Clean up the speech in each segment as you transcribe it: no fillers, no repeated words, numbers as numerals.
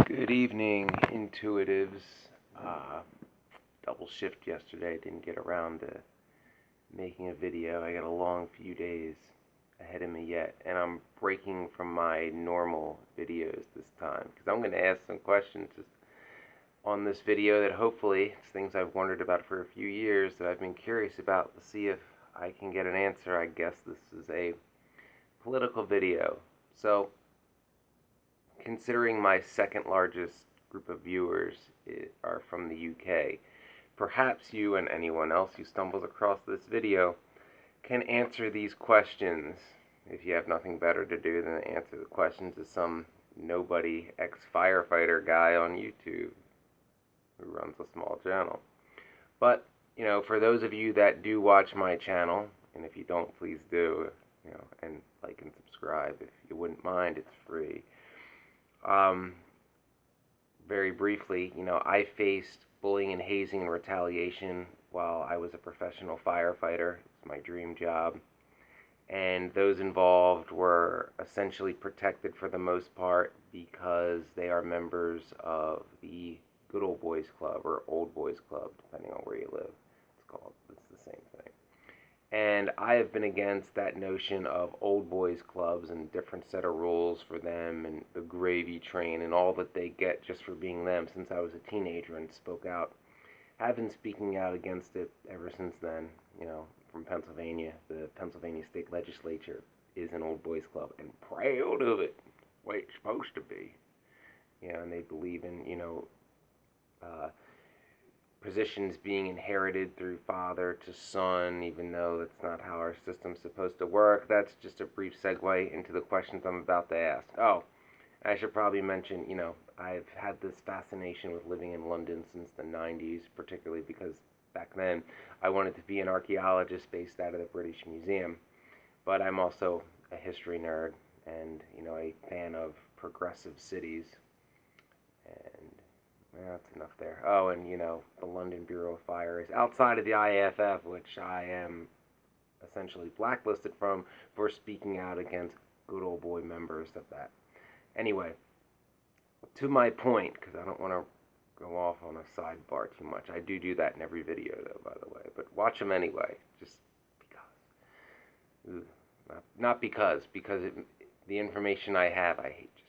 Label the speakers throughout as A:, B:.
A: Good evening, intuitives. Double shift yesterday, didn't get around to making a video. I got a long few days ahead of me yet, and I'm breaking from my normal videos this time because I'm going to ask some questions on this video that hopefully it's things I've wondered about for a few years that I've been curious about to see if I can get an answer. I guess this is a political video. So, considering my second largest group of viewers are from the UK, perhaps you and anyone else who stumbles across this video can answer these questions if you have nothing better to do than answer the questions of some nobody ex-firefighter guy on YouTube who runs a small channel. But, for those of you that do watch my channel, and if you don't, please do, and like and subscribe if you wouldn't mind, it's free. Very briefly, I faced bullying and hazing and retaliation while I was a professional firefighter. It's my dream job. And those involved were essentially protected for the most part because they are members of the Good Old Boys Club or Old Boys Club, depending on where you live. It's the same thing. And I have been against that notion of old boys clubs and different set of rules for them and the gravy train and all that they get just for being them since I was a teenager and spoke out. I've been speaking out against it ever since then, from Pennsylvania. The Pennsylvania State Legislature is an old boys club and proud of it, the way it's supposed to be. And they believe in, positions being inherited through father to son, even though that's not how our system's supposed to work. That's just a brief segue into the questions I'm about to ask. Oh, I should probably mention, I've had this fascination with living in London since the 90s, particularly because back then I wanted to be an archaeologist based out of the British Museum. But I'm also a history nerd and, a fan of progressive cities. And that's enough there. Oh, and the London Bureau of Fire is outside of the IFF, which I am essentially blacklisted from for speaking out against good old boy members of that. Anyway, to my point, because I don't want to go off on a sidebar too much. I do that in every video, though, by the way. But watch them anyway, just because. Not because the information I have, I hate just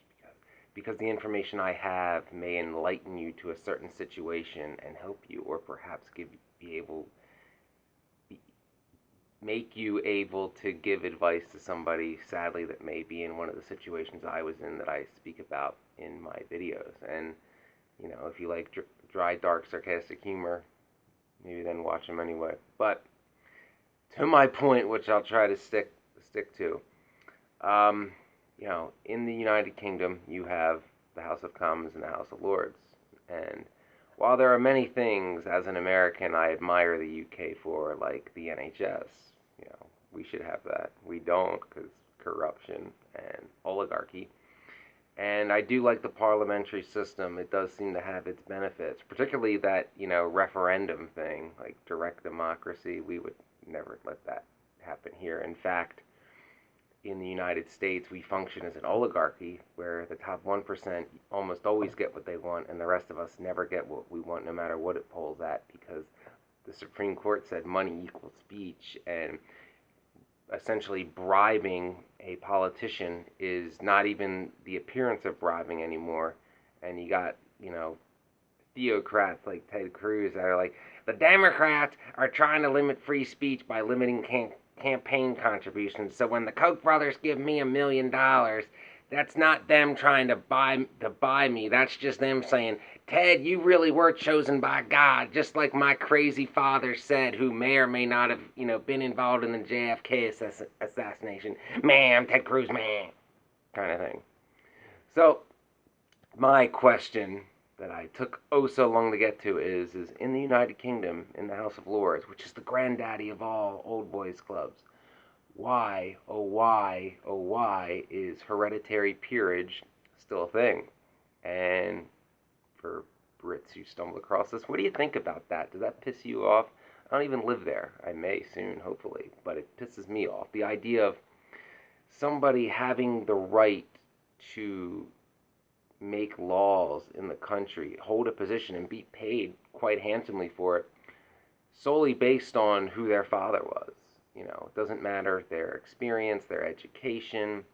A: because the information I have may enlighten you to a certain situation and help you, or perhaps make you able to give advice to somebody, sadly, that may be in one of the situations I was in that I speak about in my videos. And, if you like dry, dark, sarcastic humor, maybe then watch them anyway. But to my point, which I'll try to stick to, in the United Kingdom, you have the House of Commons and the House of Lords. And while there are many things, as an American, I admire the UK for, like the NHS. We should have that. We don't, because corruption and oligarchy. And I do like the parliamentary system. It does seem to have its benefits, particularly that, referendum thing, like direct democracy. We would never let that happen here. In fact, in the United States, we function as an oligarchy where the top 1% almost always get what they want and the rest of us never get what we want no matter what it polls at, because the Supreme Court said money equals speech, and essentially bribing a politician is not even the appearance of bribing anymore. And you got, theocrats like Ted Cruz that are like, the Democrats are trying to limit free speech by limiting campaign contributions. So when the Koch brothers give me $1 million, that's not them trying to buy me. That's just them saying, Ted, you really were chosen by God, just like my crazy father said, who may or may not have, been involved in the JFK assassination. Man, I'm Ted Cruz, man, kind of thing. So, my question that I took so long to get to is in the United Kingdom, in the House of Lords, which is the granddaddy of all old boys clubs, why, oh why is hereditary peerage still a thing? And for Brits who stumble across this, what do you think about that? Does that piss you off? I don't even live there. I may soon, hopefully, but it pisses me off. The idea of somebody having the right to make laws in the country, hold a position, and be paid quite handsomely for it, solely based on who their father was. It doesn't matter their experience, their education,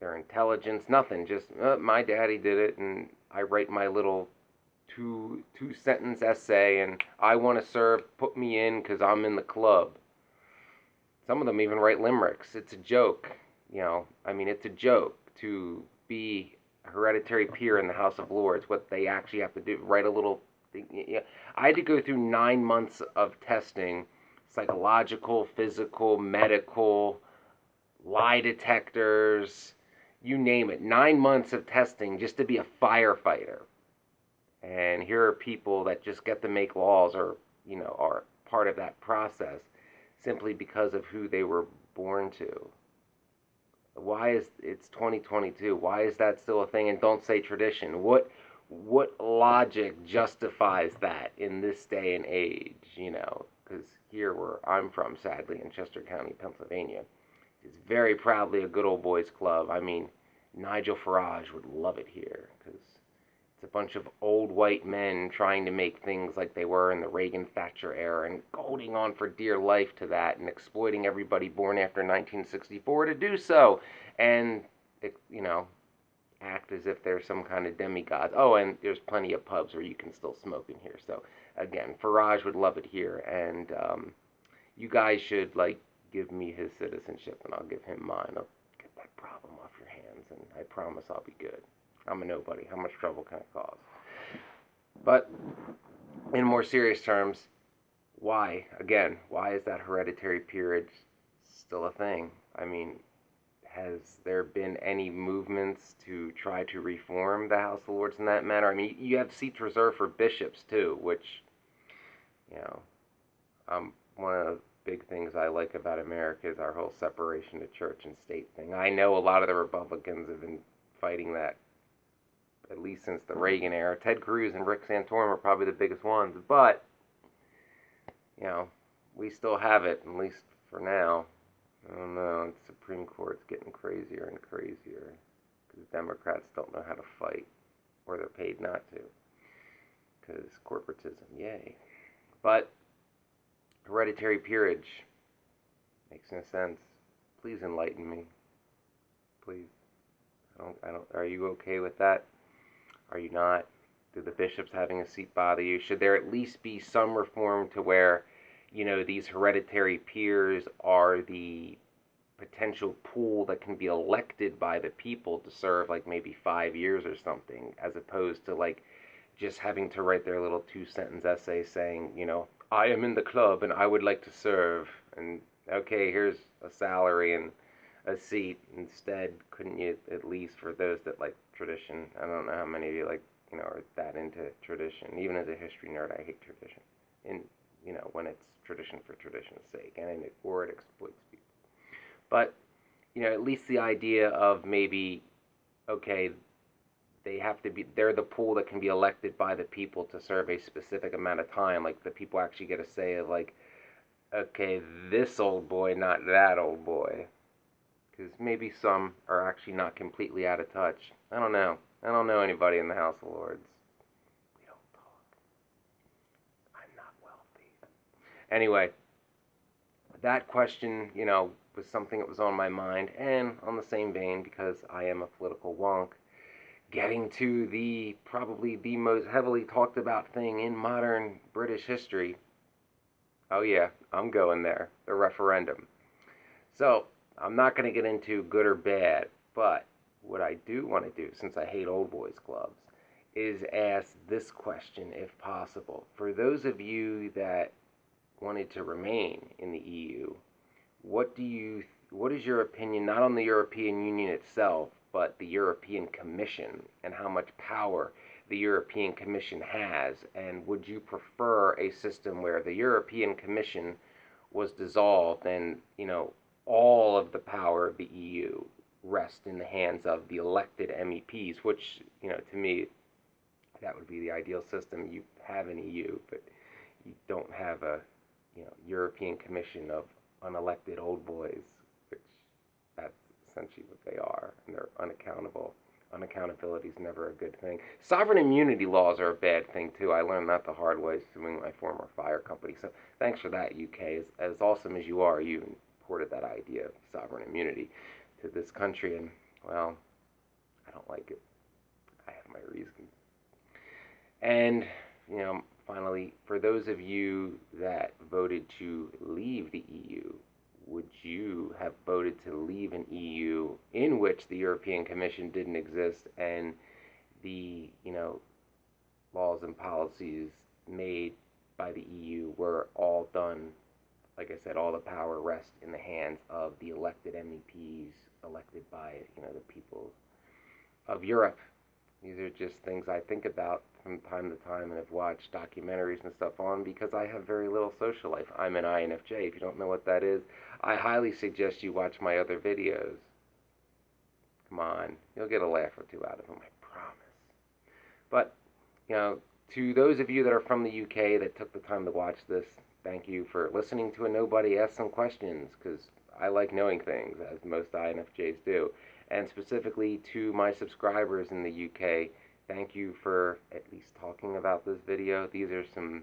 A: their intelligence, nothing. Just my daddy did it, and I write my little two sentence essay, and I want to serve. Put me in because I'm in the club. Some of them even write limericks. It's a joke. It's a joke to be a hereditary peer in the House of Lords. What they actually have to do, write a little thing. I had to go through 9 months of testing, psychological, physical, medical, lie detectors, you name it. 9 months of testing just to be a firefighter. And here are people that just get to make laws, or are part of that process simply because of who they were born to. Why is it's 2022? Why is that still a thing? And don't say tradition. What logic justifies that in this day and age? Because here where I'm from, sadly, in Chester County, Pennsylvania, is very proudly a good old boys club. Nigel Farage would love it here because it's a bunch of old white men trying to make things like they were in the Reagan-Thatcher era and holding on for dear life to that and exploiting everybody born after 1964 to do so. And, act as if they're some kind of demigods. Oh, and there's plenty of pubs where you can still smoke in here. So, again, Farage would love it here. And you guys should, give me his citizenship and I'll give him mine. I'll get that problem off your hands and I promise I'll be good. I'm a nobody. How much trouble can I cause? But in more serious terms, why? Again, why is that hereditary peerage still a thing? Has there been any movements to try to reform the House of Lords in that matter? You have seats reserved for bishops too, which, one of the big things I like about America is our whole separation of church and state thing. I know a lot of the Republicans have been fighting that at least since the Reagan era. Ted Cruz and Rick Santorum are probably the biggest ones, but we still have it, at least for now. I don't know, the Supreme Court's getting crazier and crazier because Democrats don't know how to fight, or they're paid not to, because corporatism, yay. But hereditary peerage makes no sense. Please enlighten me. Please. Are you okay with that? Are you not? Do the bishops having a seat bother you? Should there at least be some reform to where, these hereditary peers are the potential pool that can be elected by the people to serve maybe 5 years or something, as opposed to just having to write their little 2-sentence essay saying, I am in the club and I would like to serve, and okay, here's a salary and a seat. Instead, couldn't you at least, for those that like tradition, I don't know how many of you are that into tradition. Even as a history nerd, I hate tradition. And, when it's tradition for tradition's sake, and or it exploits people. But, at least the idea of maybe, okay, they're the pool that can be elected by the people to serve a specific amount of time. The people actually get a say of okay, this old boy, not that old boy. Because maybe some are actually not completely out of touch. I don't know. I don't know anybody in the House of Lords. We don't talk. I'm not wealthy. Anyway, that question, was something that was on my mind. And on the same vein, because I am a political wonk, getting to probably the most heavily talked about thing in modern British history. Oh yeah, I'm going there. The referendum. So, I'm not going to get into good or bad, but what I do want to do, since I hate old boys clubs, is ask this question, if possible. For those of you that wanted to remain in the EU, what is your opinion, not on the European Union itself, but the European Commission, and how much power the European Commission has? And would you prefer a system where the European Commission was dissolved and, all of the power of the EU rest in the hands of the elected MEPs, which, to me, that would be the ideal system. You have an EU, but you don't have a, European Commission of unelected old boys, which that's essentially what they are, and they're unaccountable, unaccountability is never a good thing. Sovereign immunity laws are a bad thing too. I learned that the hard way suing my former fire company. So thanks for that, UK. As awesome as you are, you imported that idea of sovereign immunity to this country, and well, I don't like it. I have my reasons. And finally, for those of you that voted to leave the EU, would you have voted to leave an EU in which the European Commission didn't exist and the, laws and policies made by the EU were all done, like I said, all the power rests in the hands of the elected MEPs elected by, the people of Europe? These are just things I think about from time to time and have watched documentaries and stuff on because I have very little social life. I'm an INFJ. If you don't know what that is, I highly suggest you watch my other videos. Come on, you'll get a laugh or two out of them, I promise. But, to those of you that are from the UK that took the time to watch this, thank you for listening to a nobody ask some questions, because I like knowing things, as most INFJs do. And specifically to my subscribers in the UK, thank you for at least talking about this video. These are some,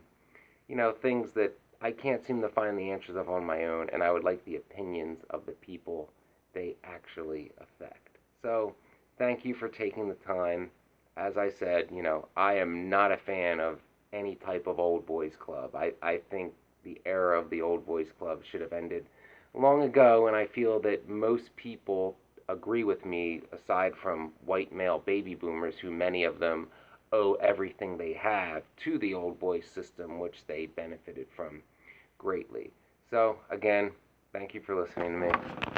A: things that I can't seem to find the answers of on my own, and I would like the opinions of the people they actually affect. So, thank you for taking the time. As I said, I am not a fan of any type of old boys club. I think the era of the old boys club should have ended long ago, and I feel that most people agree with me, aside from white male baby boomers, who many of them owe everything they have to the old boys system, which they benefited from greatly. So, again, thank you for listening to me.